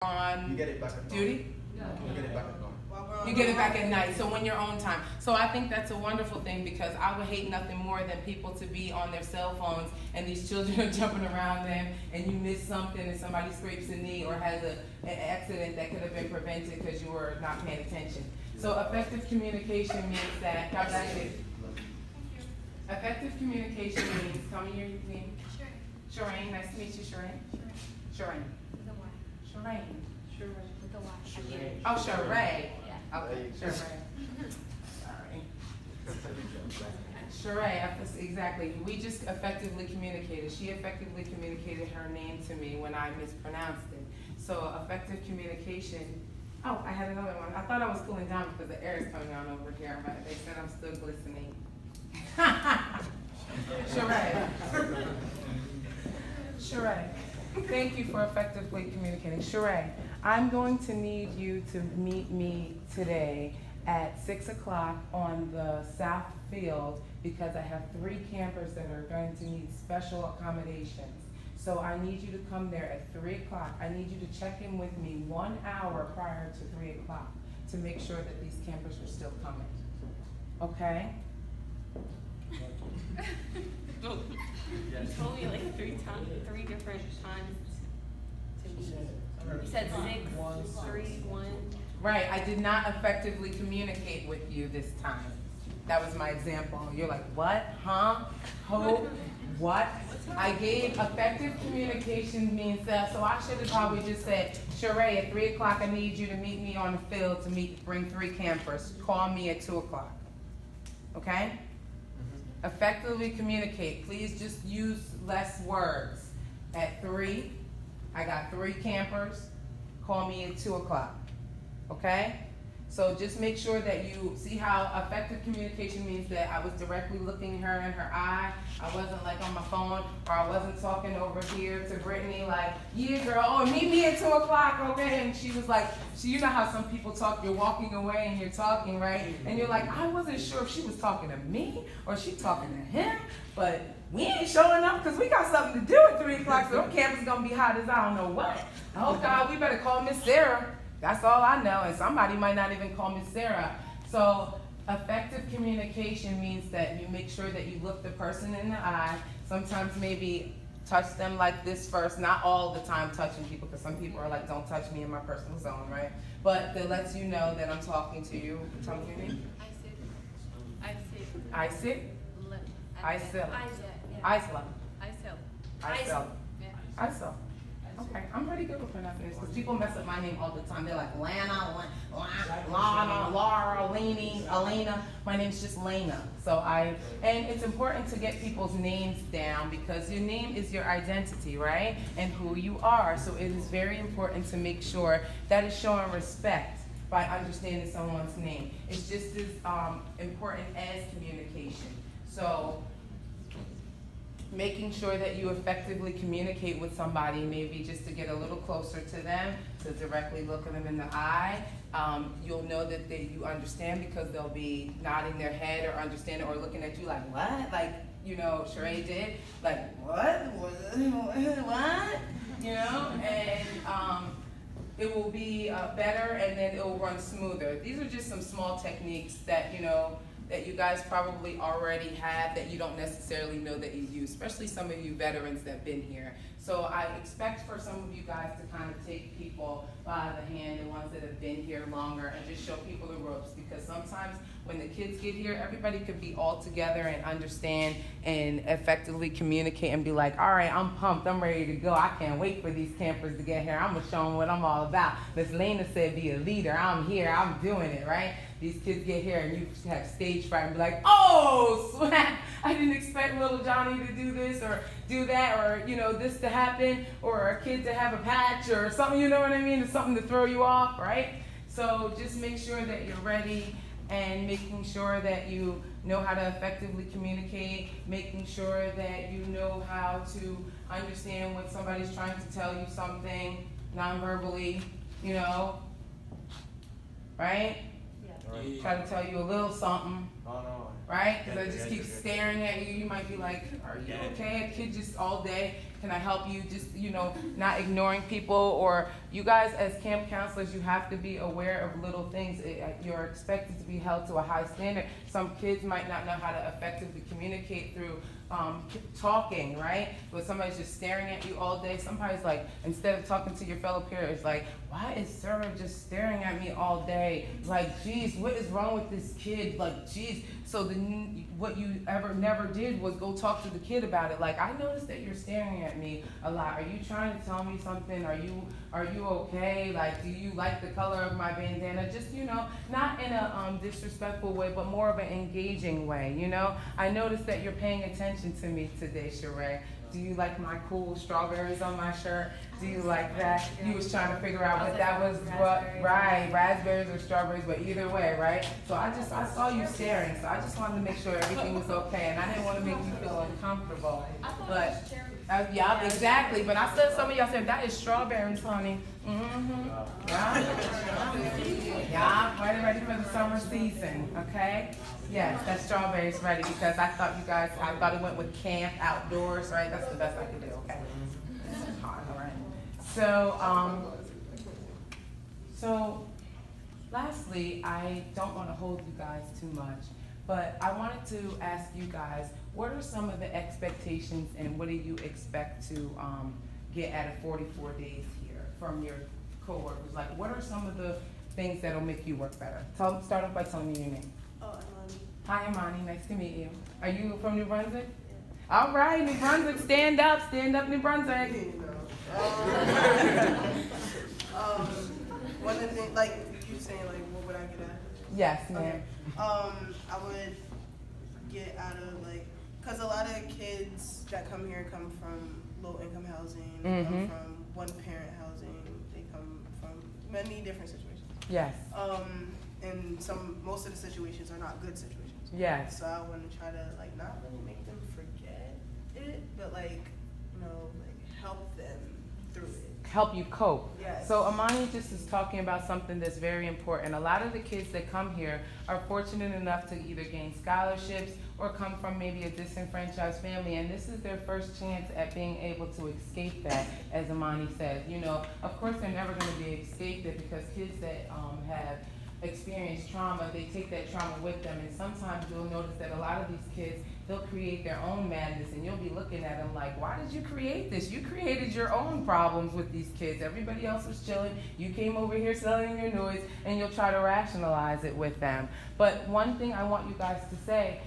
on You get it back at duty? You get it back at night. You get it back at night, so when you're on time. So I think that's a wonderful thing, because I would hate nothing more than people to be on their cell phones and these children are jumping around them and you miss something and somebody scrapes a knee or has an accident that could have been prevented because you were not paying attention. So effective communication means that, God bless you. Effective communication means, tell me your name. Shireen, nice to meet you, Shireen. Shireen. Shireen. With a Y. Oh, Sheree. Yeah. Okay, Sheree. Sorry. Sheree, exactly. We just effectively communicated. She effectively communicated her name to me when I mispronounced it. So effective communication. Oh, I had another one. I thought I was cooling down because the air is coming on over here, but they said I'm still glistening. Sheree. Sheree. Thank you for effectively communicating. Sheree, I'm going to need you to meet me today at 6 o'clock on the south field because I have 3 campers that are going to need special accommodations. So I need you to come there at 3 o'clock. I need you to check in with me 1 hour prior to 3 o'clock to make sure that these campers are still coming. Okay? You told me like 3 different times to meet. You said 6, 3, 1. Right, I did not effectively communicate with you this time. That was my example. You're like, what? Huh? Ho? What? I gave effective communication means that, so I should have probably just said, Sheree, at 3 o'clock I need you to meet me on the field to bring 3 campers. Call me at 2 o'clock. Okay? Effectively communicate. Please just use less words. At 3, I got 3 campers. Call me at 2 o'clock. Okay? So just make sure that you see how effective communication means that I was directly looking her in her eye. I wasn't like on my phone, or I wasn't talking over here to Brittany like, yeah girl, oh meet me at 2 o'clock, okay? And she was like, you know how some people talk, you're walking away and you're talking, right? And you're like, I wasn't sure if she was talking to me or she talking to him, but we ain't showing up because we got something to do at 3 o'clock, so them campers gonna be hot as I don't know what. Oh God, we better call Miss Sarah. That's all I know, and somebody might not even call Miss Sarah. So effective communication means that you make sure that you look the person in the eye. Sometimes maybe touch them like this first, not all the time touching people, because some people are like, don't touch me in my personal zone, right? But that lets you know that I'm talking to you. Tell me your name. Isit. Isil. Okay, I'm pretty good with pronouncing this because people mess up my name all the time. They're like Lana, Laura, Lainey, Elena. My name's just Lena. And it's important to get people's names down because your name is your identity, right? And who you are. So it is very important to make sure that is showing respect by understanding someone's name. It's just as important as communication. So making sure that you effectively communicate with somebody, maybe just to get a little closer to them, to directly look at them in the eye. You'll know that you understand because they'll be nodding their head or understanding or looking at you like, what? Like, you know, Sheree did. Like, what? What? You know? And it will be better and then it will run smoother. These are just some small techniques that, you know, that you guys probably already have that you don't necessarily know that you use, especially some of you veterans that have been here. So I expect for some of you guys to kind of take people by the hand, the ones that have been here longer, and just show people the ropes, because sometimes when the kids get here, everybody could be all together and understand and effectively communicate and be like, all right, I'm pumped, I'm ready to go. I can't wait for these campers to get here. I'm gonna show them what I'm all about. Miss Lena said be a leader. I'm here, I'm doing it, right? These kids get here and you have stage fright and be like, oh, swag, I didn't expect little Johnny to do this or do that, or, you know, this to happen, or a kid to have a patch or something, you know what I mean? It's something to throw you off, right? So just make sure that you're ready and making sure that you know how to effectively communicate, making sure that you know how to understand when somebody's trying to tell you something non-verbally, you know, right? Try to tell you a little something, right? Because I just keep staring at you. You might be like, are you okay? A kid just all day Can I help you? Just, not ignoring people. Or you guys as camp counselors, you have to be aware of little things. You're expected to be held to a high standard. Some kids might not know how to effectively communicate through talking, right? But somebody's just staring at you all day. Somebody's like, instead of talking to your fellow peers, like, why is Sarah just staring at me all day? Like, geez, what is wrong with this kid? Like, geez. So what you never did was go talk to the kid about it. Like, I noticed that you're staring at me a lot. Are you trying to tell me something? Are you okay? Like, do you like the color of my bandana? Just, not in a disrespectful way, but more of an engaging way, I noticed that you're paying attention to me today, Sheree. Do you like my cool strawberries on my shirt? Do you like that? You was trying to figure out what that was, right, raspberries or strawberries, but either way, right? So I saw you staring, so I just wanted to make sure everything was okay, and I didn't want to make you feel uncomfortable. But, yeah, exactly, but I said some of y'all said, that is strawberries, honey. Yeah, ready for the summer season, okay? Yes, that strawberries ready because I thought it went with camp, outdoors, right? That's the best I could do, okay? It's hot, all right? So lastly, I don't want to hold you guys too much, but I wanted to ask you guys, what are some of the expectations and what do you expect to get out of 44 days here from your coworkers? Like, what are some of the things that'll make you work better? Start off by telling me your name. Amani. Hi, Amani. Nice to meet you. Are you from New Brunswick? Yeah. All right, New Brunswick. Stand up, New Brunswick. One of the things, like you saying, like, what would I get at? Yes, ma'am. Okay. I would get out of, like, because a lot of kids that come here come from low-income housing, they come from one-parent housing, they come from many different situations. Yes. And most of the situations are not good situations. Yes. So I want to try to, like, not really make them forget it, but, like, help them through it. Help you cope. Yes. So Amani just is talking about something that's very important. A lot of the kids that come here are fortunate enough to either gain scholarships or come from maybe a disenfranchised family, and this is their first chance at being able to escape that, as Amani says. Of course they're never going to be escaped it because kids that have experienced trauma, they take that trauma with them, and sometimes you'll notice that a lot of these kids, they'll create their own madness, and you'll be looking at them like, why did you create this? You created your own problems with these kids. Everybody else was chilling. You came over here selling your noise, and you'll try to rationalize it with them. But one thing I want you guys to say,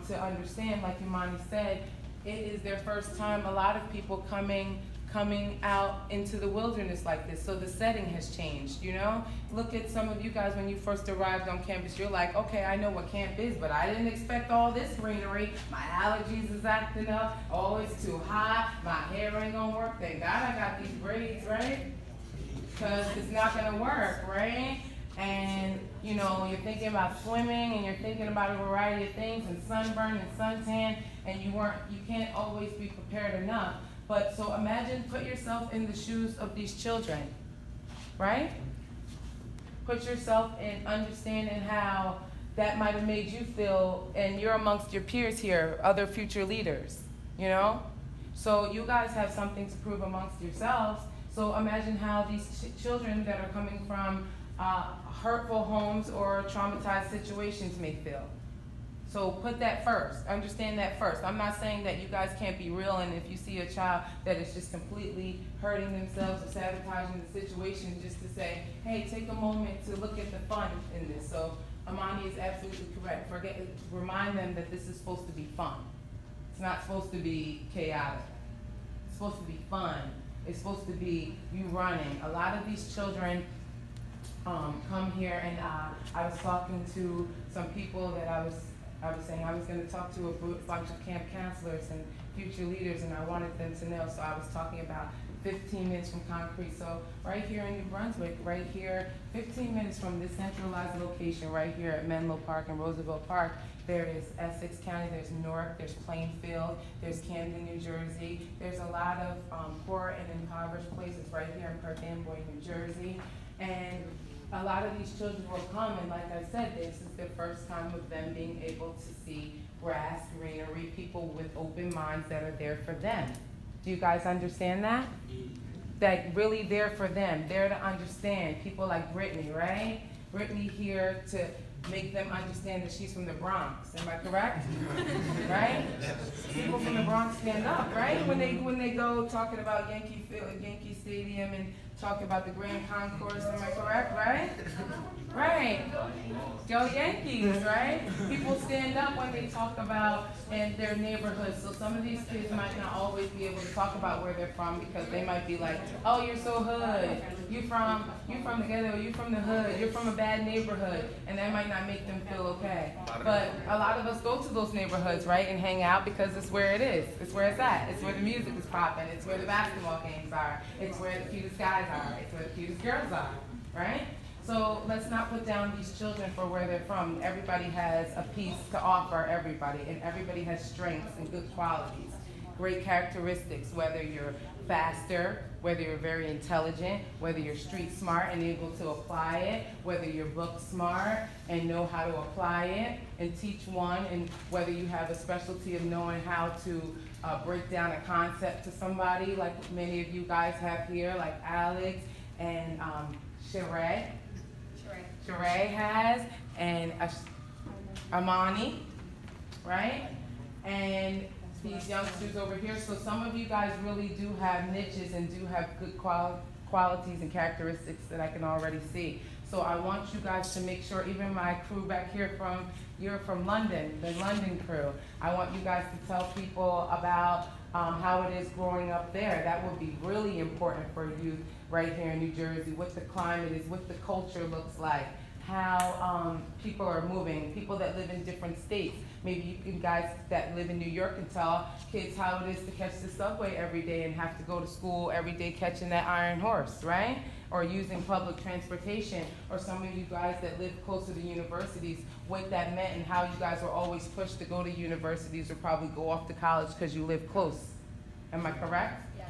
to understand, like Imani said, it is their first time, a lot of people coming out into the wilderness like this, so the setting has changed, Look at some of you guys when you first arrived on campus, you're like, okay, I know what camp is, but I didn't expect all this greenery. My allergies is acting up, oh, it's too hot, my hair ain't gonna work. Thank God I got these braids, right? Because it's not gonna work, right? And, you're thinking about swimming and you're thinking about a variety of things and sunburn and suntan, and you can't always be prepared enough. But so imagine, put yourself in the shoes of these children, right? Put yourself in understanding how that might have made you feel, and you're amongst your peers here, other future leaders, So you guys have something to prove amongst yourselves. So imagine how these children that are coming from hurtful homes or traumatized situations may feel. So put that first, understand that first. I'm not saying that you guys can't be real, and if you see a child that is just completely hurting themselves or sabotaging the situation, just to say, hey, take a moment to look at the fun in this. So Amani is absolutely correct. Remind them that this is supposed to be fun. It's not supposed to be chaotic. It's supposed to be fun. It's supposed to be you running. A lot of these children come here, and I was talking to some people that I was saying I was going to talk to a bunch of camp counselors and future leaders, and I wanted them to know. So I was talking about 15 minutes from Concrete. So right here in New Brunswick, right here, 15 minutes from this centralized location right here at Menlo Park and Roosevelt Park, there is Essex County, there's Newark, there's Plainfield, there's Camden, New Jersey. There's a lot of poor and impoverished places right here in Perth Amboy, New Jersey. And a lot of these children will come, and like I said, this is the first time of them being able to see grass, greenery, people with open minds that are there for them. Do you guys understand that? That really there for them, there to understand. People like Brittany, right? Brittany here to make them understand that she's from the Bronx. Am I correct? Right? People from the Bronx stand up, right? When they go talking about Yankee Stadium and talking about the Grand Concourse. Am I correct? Right? Right. Go Yankees, right? People stand up when they talk about in their neighborhoods. So some of these kids might not always be able to talk about where they're from because they might be like, oh, you're so hood. You from the ghetto, you from the hood, you're from a bad neighborhood. And that might not make them feel okay. But a lot of us go to those neighborhoods, right, and hang out because it's where it is. It's where it's at. It's where the music is popping. It's where the basketball games are. It's where the cutest guys are. It's where the cutest girls are, right? So let's not put down these children for where they're from. Everybody has a piece to offer everybody, and everybody has strengths and good qualities, great characteristics, whether you're faster, whether you're very intelligent, whether you're street smart and able to apply it, whether you're book smart and know how to apply it and teach one, and whether you have a specialty of knowing how to break down a concept to somebody, like many of you guys have here, like Alex and Sheree has, and Amani, right? And these youngsters over here. So some of you guys really do have niches and do have good qualities and characteristics that I can already see. So I want you guys to make sure, even my crew back here you're from London, the London crew. I want you guys to tell people about how it is growing up there. That would be really important for you right here in New Jersey, what the climate is, what the culture looks like, how people are moving, people that live in different states. Maybe you guys that live in New York can tell kids how it is to catch the subway every day and have to go to school every day catching that iron horse, right? Or using public transportation, or some of you guys that live closer to universities, what that meant and how you guys were always pushed to go to universities or probably go off to college because you live close. Am I correct? Yes.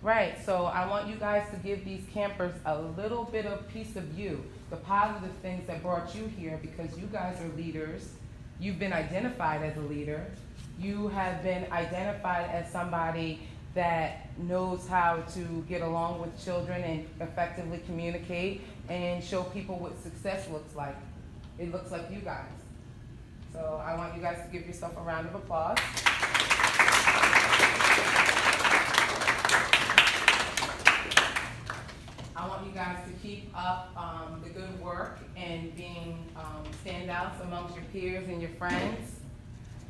Right, so I want you guys to give these campers a little bit of piece of you, the positive things that brought you here, because you guys are leaders. You've been identified as a leader. You have been identified as somebody that knows how to get along with children and effectively communicate and show people what success looks like. It looks like you guys. So I want you guys to give yourself a round of applause. I want you guys to keep up the good work and being standouts amongst your peers and your friends.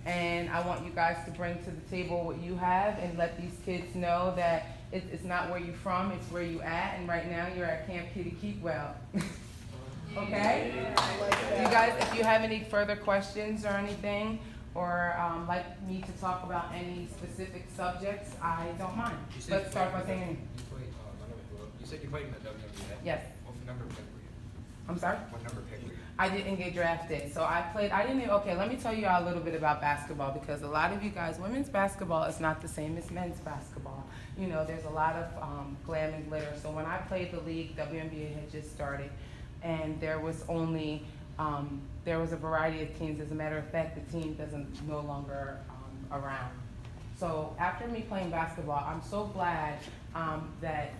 And I want you guys to bring to the table what you have and let these kids know that it's not where you're from, it's where you at. And right now you're at Camp Kitty Keepwell. Okay? You guys, if you have any further questions or anything, or like me to talk about any specific subjects, I don't mind. Let's start by saying. You said you played in the WNBA? Yes. What number pick were you? I'm sorry? What number pick were you? I didn't get drafted. So okay, let me tell you all a little bit about basketball, because a lot of you guys, women's basketball is not the same as men's basketball. You know, there's a lot of glam and glitter. So when I played the league, WNBA had just started, and there was only, there was a variety of teams. As a matter of fact, the team doesn't no longer around. So after me playing basketball, I'm so glad that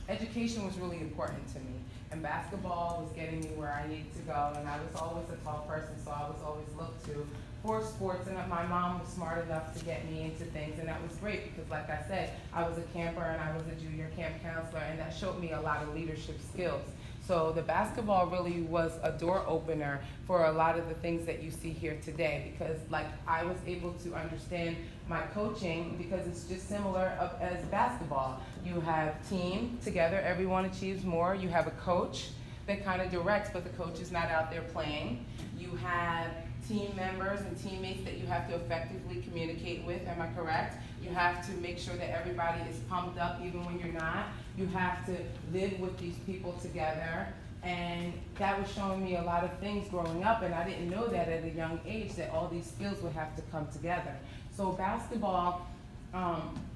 education was really important to me. And basketball was getting me where I needed to go, and I was always a tall person, so I was always looked to for sports, and my mom was smart enough to get me into things, and that was great because, like I said, I was a camper and I was a junior camp counselor, and that showed me a lot of leadership skills. So the basketball really was a door opener for a lot of the things that you see here today, because like I was able to understand my coaching because it's just similar as basketball. You have team together, everyone achieves more. You have a coach that kind of directs, but the coach is not out there playing. You have team members and teammates that you have to effectively communicate with, am I correct? You have to make sure that everybody is pumped up even when you're not. You have to live with these people together, and that was showing me a lot of things growing up, and I didn't know that at a young age, that all these skills would have to come together. So basketball,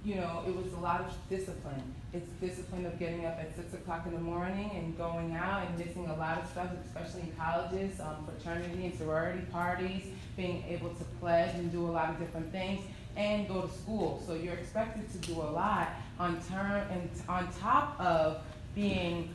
you know, it was a lot of discipline. It's discipline of getting up at 6 o'clock in the morning and going out and missing a lot of stuff, especially in colleges, fraternity and sorority parties, being able to pledge and do a lot of different things. and go to school. So you're expected to do a lot on top of being